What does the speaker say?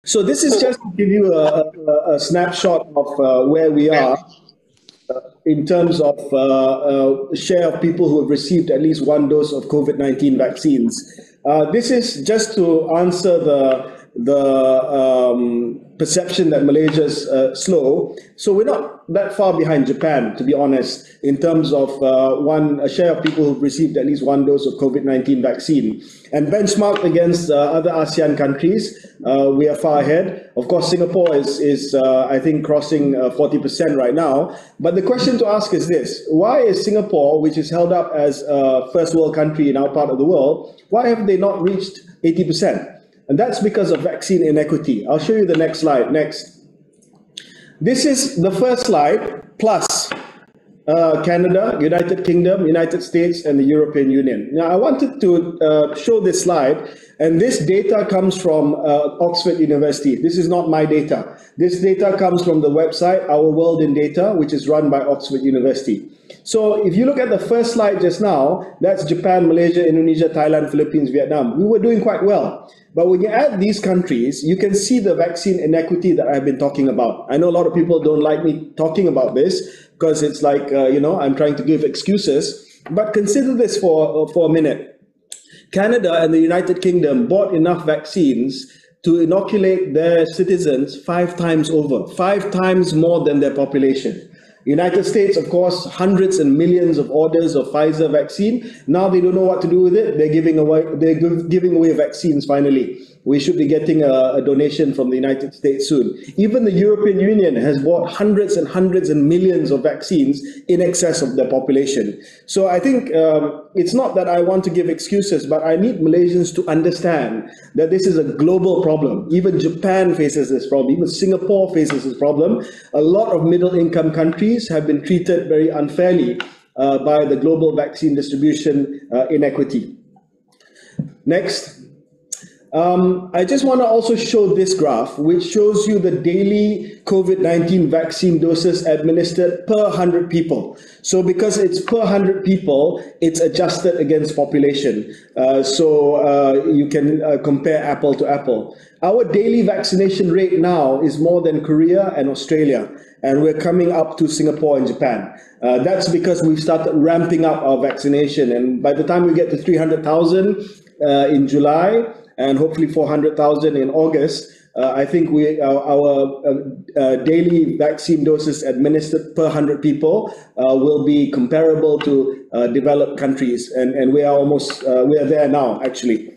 So this is just to give you a snapshot of where we are in terms of share of people who have received at least one dose of COVID-19 vaccines. This is just to answer the perception that Malaysia's slow. So we're not that far behind Japan, to be honest, in terms of a share of people who've received at least one dose of COVID-19 vaccine. And benchmarked against other ASEAN countries, we are far ahead. Of course, Singapore is I think, crossing 40% right now. But the question to ask is this: why is Singapore, which is held up as a first world country in our part of the world, why have they not reached 80%? And that's because of vaccine inequity. I'll show you the next slide. Next. This is the first slide, plus Canada, United Kingdom, United States, and the European Union. Now, I wanted to show this slide, and this data comes from Oxford University. This is not my data. This data comes from the website, Our World in Data, which is run by Oxford University. So if you look at the first slide just now, that's Japan, Malaysia, Indonesia, Thailand, Philippines, Vietnam. We were doing quite well. But when you add these countries, you can see the vaccine inequity that I've been talking about. I know a lot of people don't like me talking about this because it's like, I'm trying to give excuses. But consider this for a minute. Canada and the United Kingdom bought enough vaccines to inoculate their citizens 5 times over, 5 times more than their population. United States, of course, hundreds and millions of orders of Pfizer vaccine. Now they don't know what to do with it. They're giving away vaccines finally. We should be getting a donation from the United States soon. Even the European Union has bought hundreds and hundreds and millions of vaccines in excess of their population. So I think it's not that I want to give excuses, but I need Malaysians to understand that this is a global problem. Even Japan faces this problem. Even Singapore faces this problem. A lot of middle-income countries have been treated very unfairly by the global vaccine distribution inequity. Next. I just want to also show this graph, which shows you the daily COVID-19 vaccine doses administered per 100 people. So because it's per 100 people, it's adjusted against population. So you can compare apple to apple. Our daily vaccination rate now is more than Korea and Australia, and we're coming up to Singapore and Japan. That's because we've started ramping up our vaccination, and by the time we get to 300,000 in July, and hopefully 400,000 in August, I think our daily vaccine doses administered per 100 people will be comparable to developed countries, and we are there now, actually.